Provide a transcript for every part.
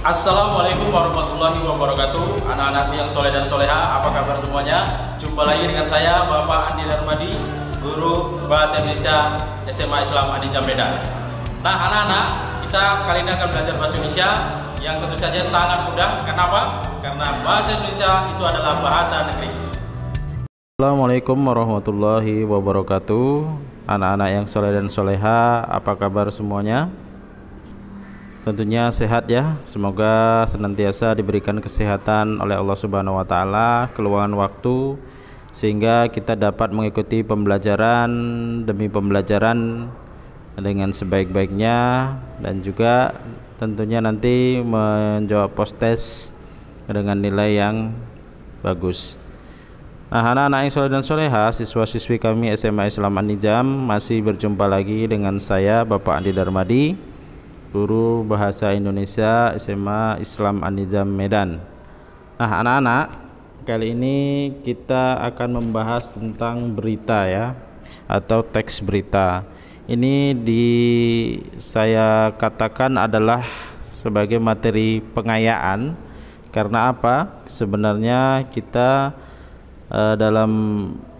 Assalamualaikum warahmatullahi wabarakatuh. Anak-anak yang soleh dan soleha, apa kabar semuanya? Jumpa lagi dengan saya, Bapak Andi Darmadi, guru Bahasa Indonesia SMA Islam Adi Medan. Nah, anak-anak, kita kali ini akan belajar Bahasa Indonesia yang tentu saja sangat mudah. Kenapa? Karena Bahasa Indonesia itu adalah bahasa negeri. Assalamualaikum warahmatullahi wabarakatuh. Anak-anak yang soleh dan soleha, apa kabar semuanya? Tentunya sehat ya. Semoga senantiasa diberikan kesehatan oleh Allah Subhanahu wa taala, keluangan waktu sehingga kita dapat mengikuti pembelajaran demi pembelajaran dengan sebaik-baiknya, dan juga tentunya nanti menjawab post-test dengan nilai yang bagus. Nah, anak-anak yang soleh dan soleha, siswa-siswi kami SMA Islam An-Nizam, masih berjumpa lagi dengan saya, Bapak Andi Darmadi, guru Bahasa Indonesia SMA Islam An-Nizam Medan. Nah, anak-anak, kali ini kita akan membahas tentang berita ya, atau teks berita. Ini saya katakan adalah sebagai materi pengayaan. Karena apa? Sebenarnya kita dalam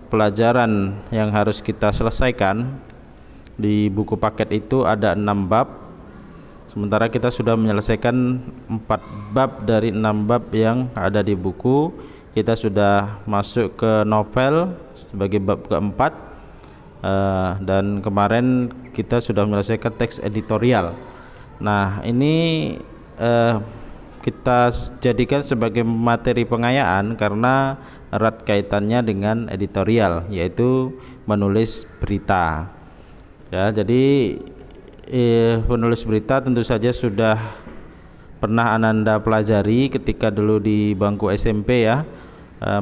pelajaran yang harus kita selesaikan di buku paket itu ada 6 bab. Sementara kita sudah menyelesaikan 4 bab dari 6 bab yang ada di buku. Kita sudah masuk ke novel sebagai bab keempat, dan kemarin kita sudah menyelesaikan teks editorial. Nah, ini kita jadikan sebagai materi pengayaan karena erat kaitannya dengan editorial, yaitu menulis berita ya. Jadi penulis berita tentu saja sudah pernah Ananda pelajari ketika dulu di bangku SMP ya,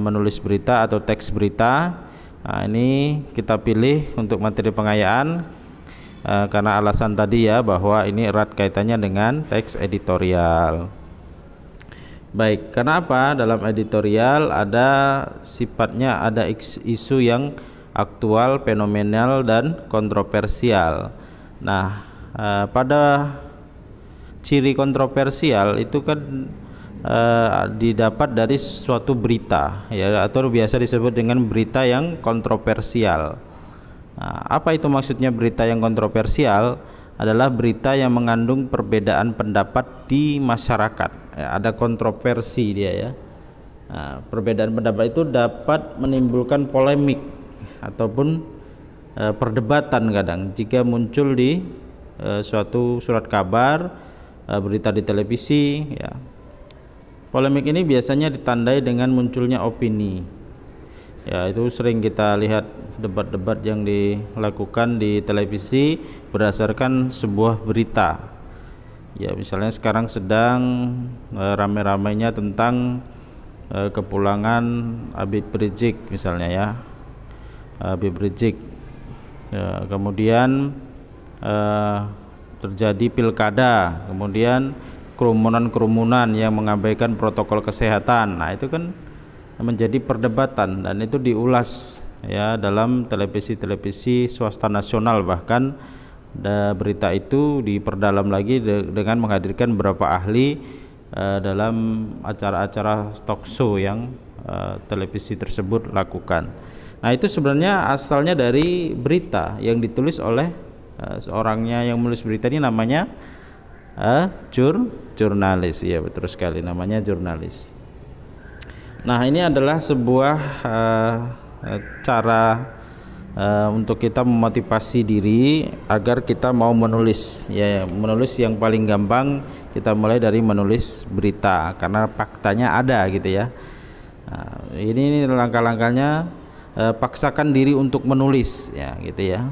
menulis berita atau teks berita. Nah, ini kita pilih untuk materi pengayaan karena alasan tadi ya, bahwa ini erat kaitannya dengan teks editorial. Baik, kenapa dalam editorial ada sifatnya, ada isu yang aktual, fenomenal, dan kontroversial. Nah, pada ciri kontroversial itu kan didapat dari suatu berita ya, atau biasa disebut dengan berita yang kontroversial. Nah, apa itu maksudnya berita yang kontroversial? Adalah berita yang mengandung perbedaan pendapat di masyarakat ya, ada kontroversi dia ya. Nah, perbedaan pendapat itu dapat menimbulkan polemik ataupun perdebatan kadang jika muncul di suatu surat kabar, berita di televisi ya. Polemik ini biasanya ditandai dengan munculnya opini ya. Itu sering kita lihat debat-debat yang dilakukan di televisi berdasarkan sebuah berita ya. Misalnya sekarang sedang rame-ramenya tentang kepulangan Habib Rizik misalnya ya, Habib Rizik ya. Kemudian terjadi pilkada, kemudian kerumunan-kerumunan yang mengabaikan protokol kesehatan. Nah, itu kan menjadi perdebatan dan itu diulas ya dalam televisi-televisi swasta nasional. Bahkan berita itu diperdalam lagi dengan menghadirkan beberapa ahli dalam acara-acara talk show yang televisi tersebut lakukan. Nah, itu sebenarnya asalnya dari berita yang ditulis oleh seorangnya yang menulis berita ini namanya jurnalis ya, betul sekali, namanya jurnalis. Nah, ini adalah sebuah cara untuk kita memotivasi diri agar kita mau menulis ya. Menulis yang paling gampang kita mulai dari menulis berita karena faktanya ada gitu ya. Nah, ini langkah-langkahnya, paksakan diri untuk menulis ya gitu ya.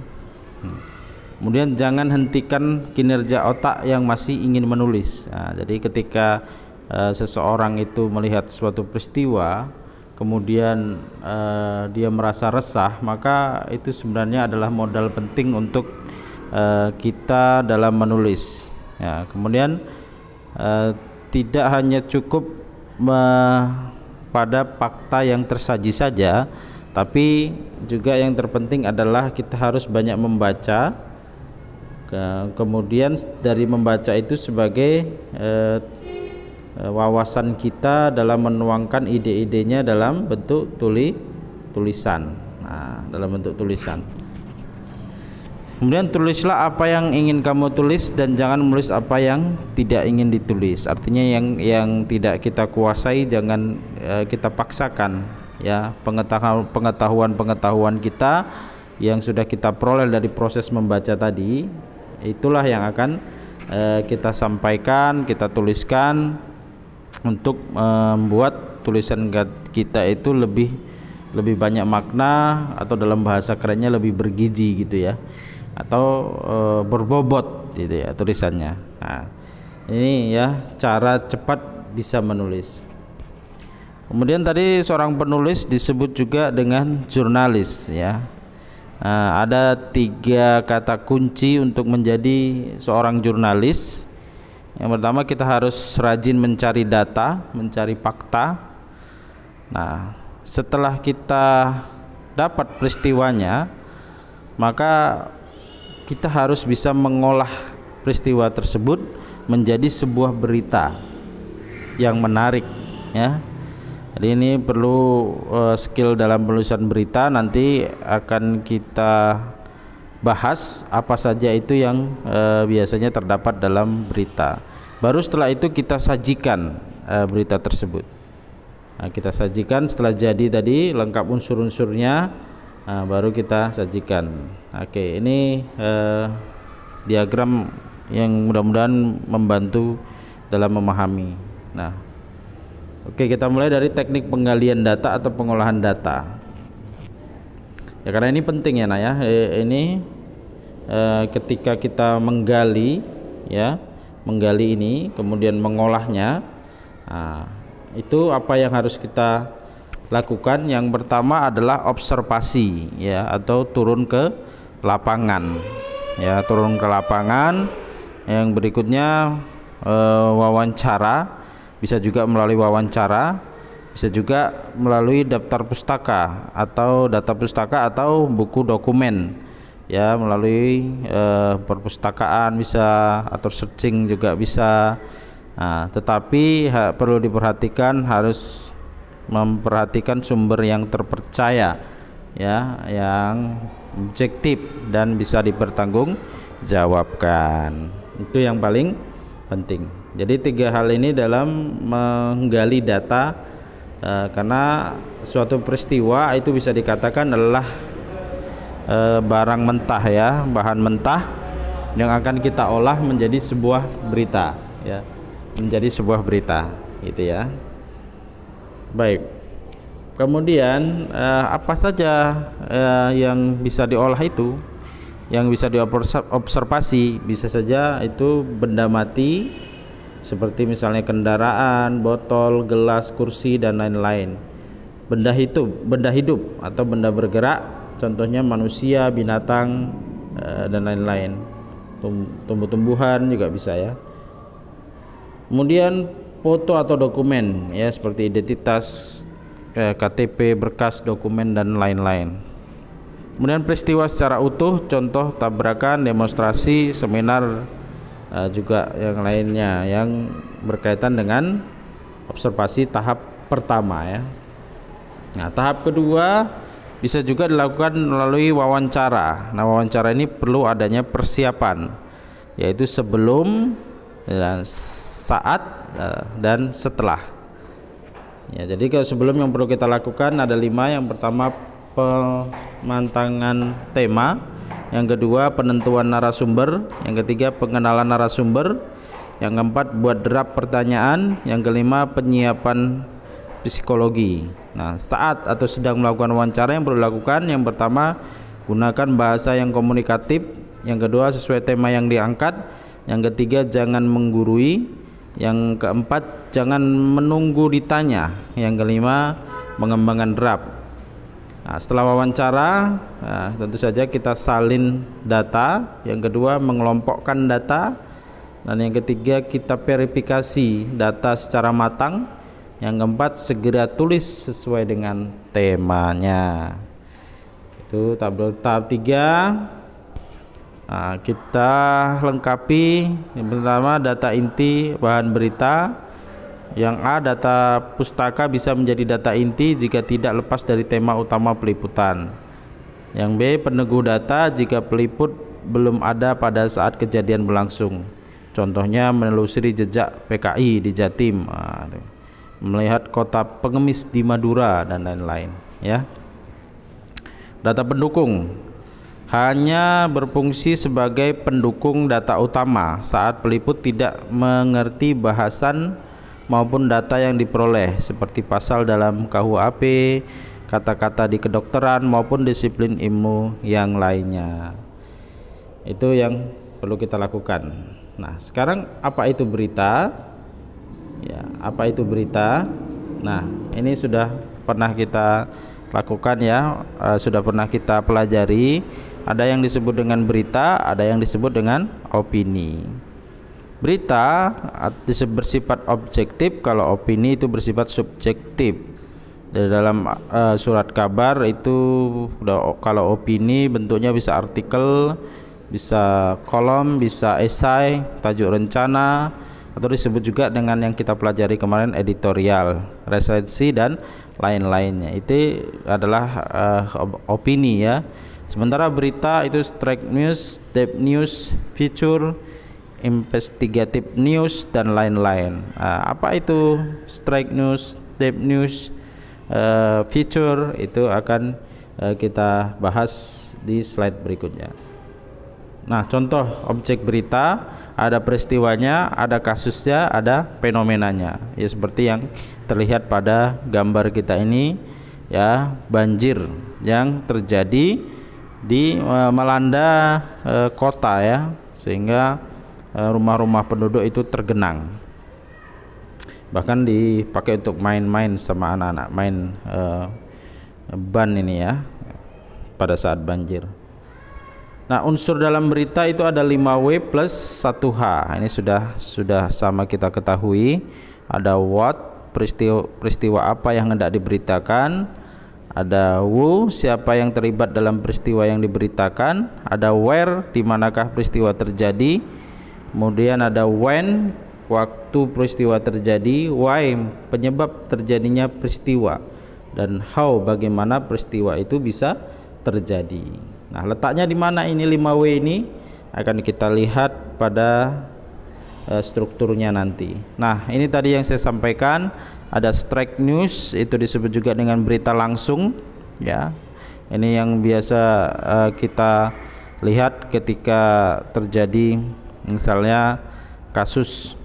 Kemudian jangan hentikan kinerja otak yang masih ingin menulis. Nah, jadi ketika seseorang itu melihat suatu peristiwa, kemudian dia merasa resah, maka itu sebenarnya adalah modal penting untuk kita dalam menulis. Ya, kemudian tidak hanya cukup pada fakta yang tersaji saja, tapi juga yang terpenting adalah kita harus banyak membaca. Kemudian dari membaca itu sebagai wawasan kita dalam menuangkan ide-idenya dalam bentuk tulisan. Nah, dalam bentuk tulisan. Kemudian tulislah apa yang ingin kamu tulis dan jangan menulis apa yang tidak ingin ditulis. Artinya yang tidak kita kuasai jangan kita paksakan, ya. Pengetahuan kita yang sudah kita peroleh dari proses membaca tadi, itulah yang akan kita sampaikan, kita tuliskan untuk membuat tulisan kita itu lebih banyak makna, atau dalam bahasa kerennya lebih bergizi gitu ya, atau berbobot gitu ya tulisannya. Nah, ini ya cara cepat bisa menulis. Kemudian tadi seorang penulis disebut juga dengan jurnalis, ya. Nah, ada 3 kata kunci untuk menjadi seorang jurnalis. Yang pertama, kita harus rajin mencari data, mencari fakta. Nah, setelah kita dapat peristiwanya, maka kita harus bisa mengolah peristiwa tersebut menjadi sebuah berita yang menarik, ya. Jadi ini perlu skill dalam penulisan berita. Nanti akan kita bahas apa saja itu yang biasanya terdapat dalam berita. Baru setelah itu kita sajikan berita tersebut. Nah, kita sajikan setelah jadi tadi lengkap unsur-unsurnya. Nah, baru kita sajikan. Oke, ini diagram yang mudah-mudahan membantu dalam memahami. Nah, oke, kita mulai dari teknik penggalian data atau pengolahan data. Ya, karena ini penting ya, Nak ya. Ini ketika kita menggali, ya, menggali ini, kemudian mengolahnya. Nah, itu apa yang harus kita lakukan? Yang pertama adalah observasi, ya, atau turun ke lapangan, ya, turun ke lapangan. Yang berikutnya wawancara, bisa juga melalui wawancara, bisa juga melalui daftar pustaka atau data pustaka atau buku dokumen, ya, melalui perpustakaan bisa, atau searching juga bisa. Nah, tetapi perlu diperhatikan, harus memperhatikan sumber yang terpercaya, ya, yang objektif dan bisa dipertanggungjawabkan. Itu yang paling penting. Jadi 3 hal ini dalam menggali data, karena suatu peristiwa itu bisa dikatakan adalah barang mentah, ya, bahan mentah yang akan kita olah menjadi sebuah berita, ya, menjadi sebuah berita, gitu ya. Baik. Kemudian apa saja yang bisa diolah itu, yang bisa diobservasi? Bisa saja itu benda mati, seperti misalnya kendaraan, botol, gelas, kursi, dan lain-lain. Benda hidup atau benda bergerak, contohnya manusia, binatang, dan lain-lain. Tumbuh-tumbuhan juga bisa, ya. Kemudian foto atau dokumen, ya, seperti identitas, KTP, berkas, dokumen, dan lain-lain. Kemudian peristiwa secara utuh, contoh tabrakan, demonstrasi, seminar, juga yang lainnya yang berkaitan dengan observasi tahap pertama, ya. Nah, tahap kedua bisa juga dilakukan melalui wawancara. Nah, wawancara ini perlu adanya persiapan, yaitu sebelum, dan saat, dan setelah. Ya, jadi kalau sebelum yang perlu kita lakukan ada 5. Yang pertama, pemantangan tema. Yang kedua, penentuan narasumber. Yang ketiga, pengenalan narasumber. Yang keempat, buat draft pertanyaan. Yang kelima, penyiapan psikologi. Nah, saat atau sedang melakukan wawancara yang perlu dilakukan, yang pertama, gunakan bahasa yang komunikatif. Yang kedua, sesuai tema yang diangkat. Yang ketiga, jangan menggurui. Yang keempat, jangan menunggu ditanya. Yang kelima, mengembangkan draft. Nah, setelah wawancara, tentu saja kita salin data. Yang kedua, mengelompokkan data. Dan yang ketiga, kita verifikasi data secara matang. Yang keempat, segera tulis sesuai dengan temanya. Itu tahap 3. Nah, kita lengkapi yang pertama data inti bahan berita, Yang A, data pustaka bisa menjadi data inti jika tidak lepas dari tema utama peliputan. Yang B, peneguh data jika peliput belum ada pada saat kejadian berlangsung. Contohnya menelusuri jejak PKI di Jatim, melihat kota pengemis di Madura dan lain-lain ya. Data pendukung hanya berfungsi sebagai pendukung data utama saat peliput tidak mengerti bahasan maupun data yang diperoleh, seperti pasal dalam KUHP, kata-kata di kedokteran maupun disiplin ilmu yang lainnya. Itu yang perlu kita lakukan. Nah, sekarang apa itu berita? Ya, apa itu berita? Nah, ini sudah pernah kita lakukan ya, sudah pernah kita pelajari. Ada yang disebut dengan berita, ada yang disebut dengan opini. Berita bersifat objektif, kalau opini itu bersifat subjektif. Dari dalam surat kabar itu kalau opini bentuknya bisa artikel, bisa kolom, bisa esai, tajuk rencana, atau disebut juga dengan yang kita pelajari kemarin editorial, resensi dan lain-lainnya. Itu adalah opini ya. Sementara berita itu straight news, depth news, feature, investigative news dan lain-lain. Apa itu straight news, depth news, feature, itu akan kita bahas di slide berikutnya. Nah, contoh objek berita, ada peristiwanya, ada kasusnya, ada fenomenanya. Ya seperti yang terlihat pada gambar kita ini ya, banjir yang terjadi di melanda kota ya, sehingga rumah-rumah penduduk itu tergenang. Bahkan dipakai untuk main-main sama anak-anak, main ban ini ya pada saat banjir. Nah, unsur dalam berita itu ada 5W plus 1H. Ini sudah sama kita ketahui. Ada what, peristiwa apa yang hendak diberitakan. Ada who, siapa yang terlibat dalam peristiwa yang diberitakan. Ada where, di manakah peristiwa terjadi. Kemudian ada when, waktu peristiwa terjadi. Why, penyebab terjadinya peristiwa. Dan how, bagaimana peristiwa itu bisa terjadi. Nah, letaknya di mana ini 5W ini akan kita lihat pada strukturnya nanti. Nah, ini tadi yang saya sampaikan, ada straight news, itu disebut juga dengan berita langsung ya. Ini yang biasa kita lihat ketika terjadi misalnya kasus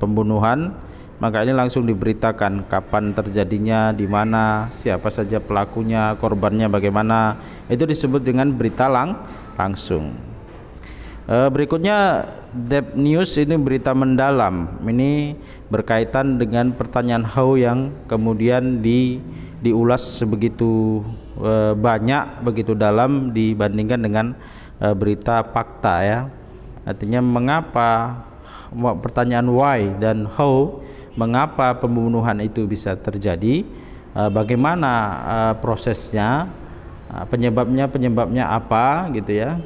pembunuhan, maka ini langsung diberitakan kapan terjadinya, di mana, siapa saja pelakunya, korbannya bagaimana. Itu disebut dengan berita langsung. Berikutnya depth news, ini berita mendalam. Ini berkaitan dengan pertanyaan how yang kemudian diulas sebegitu banyak, begitu dalam dibandingkan dengan berita fakta ya. Artinya mengapa, pertanyaan why dan how, mengapa pembunuhan itu bisa terjadi, bagaimana prosesnya, penyebabnya apa gitu ya.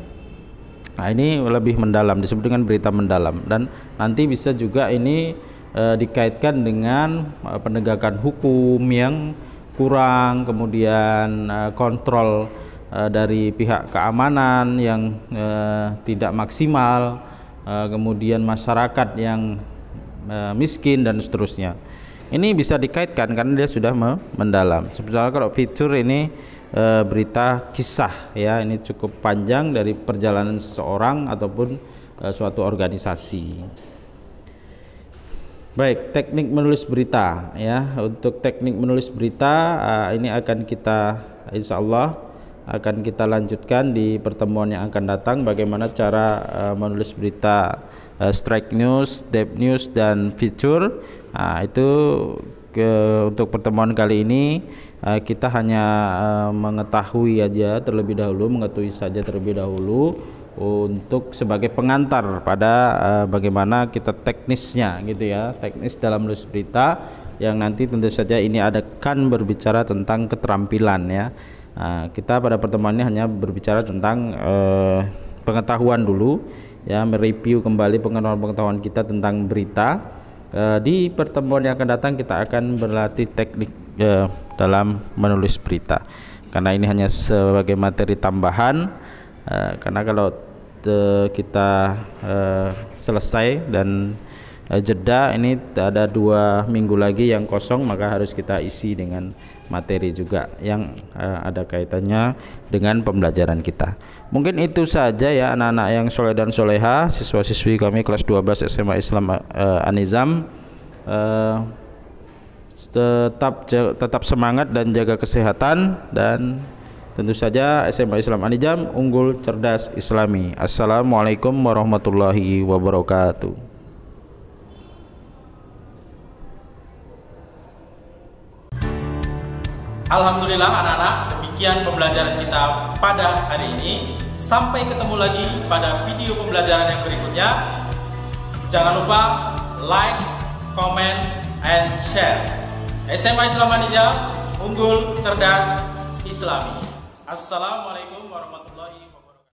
Nah, ini lebih mendalam, disebut dengan berita mendalam. Dan nanti bisa juga ini dikaitkan dengan penegakan hukum yang kurang, kemudian kontrol dari pihak keamanan yang tidak maksimal, kemudian masyarakat yang miskin dan seterusnya. Ini bisa dikaitkan karena dia sudah mendalam. Sebenarnya kalau feature ini berita kisah ya, ini cukup panjang dari perjalanan seseorang ataupun suatu organisasi. Baik, teknik menulis berita ya. Untuk teknik menulis berita ini akan kita, insya Allah akan kita lanjutkan di pertemuan yang akan datang, bagaimana cara menulis berita straight news, depth news dan feature. Nah, itu untuk pertemuan kali ini kita hanya mengetahui aja terlebih dahulu, mengetahui saja terlebih dahulu untuk sebagai pengantar pada bagaimana kita teknisnya gitu ya, teknis dalam menulis berita, yang nanti tentu saja ini akan berbicara tentang keterampilan ya. Kita pada pertemuan ini hanya berbicara tentang pengetahuan dulu ya, mereview kembali pengetahuan kita tentang berita. Di pertemuan yang akan datang kita akan berlatih teknik dalam menulis berita, karena ini hanya sebagai materi tambahan. Karena kalau kita selesai dan jeda, ini ada 2 minggu lagi yang kosong, maka harus kita isi dengan materi juga yang ada kaitannya dengan pembelajaran kita. Mungkin itu saja ya anak-anak yang soleh dan soleha, siswa-siswi kami kelas 12 SMA Islam An-Nizam. Tetap semangat dan jaga kesehatan, dan tentu saja SMA Islam An-Nizam unggul, cerdas, islami. Assalamualaikum warahmatullahi wabarakatuh. Alhamdulillah anak-anak, demikian pembelajaran kita pada hari ini. Sampai ketemu lagi pada video pembelajaran yang berikutnya. Jangan lupa like, comment, and share. SMA Islam An-Nizam, unggul, cerdas, islami. Assalamualaikum warahmatullahi wabarakatuh.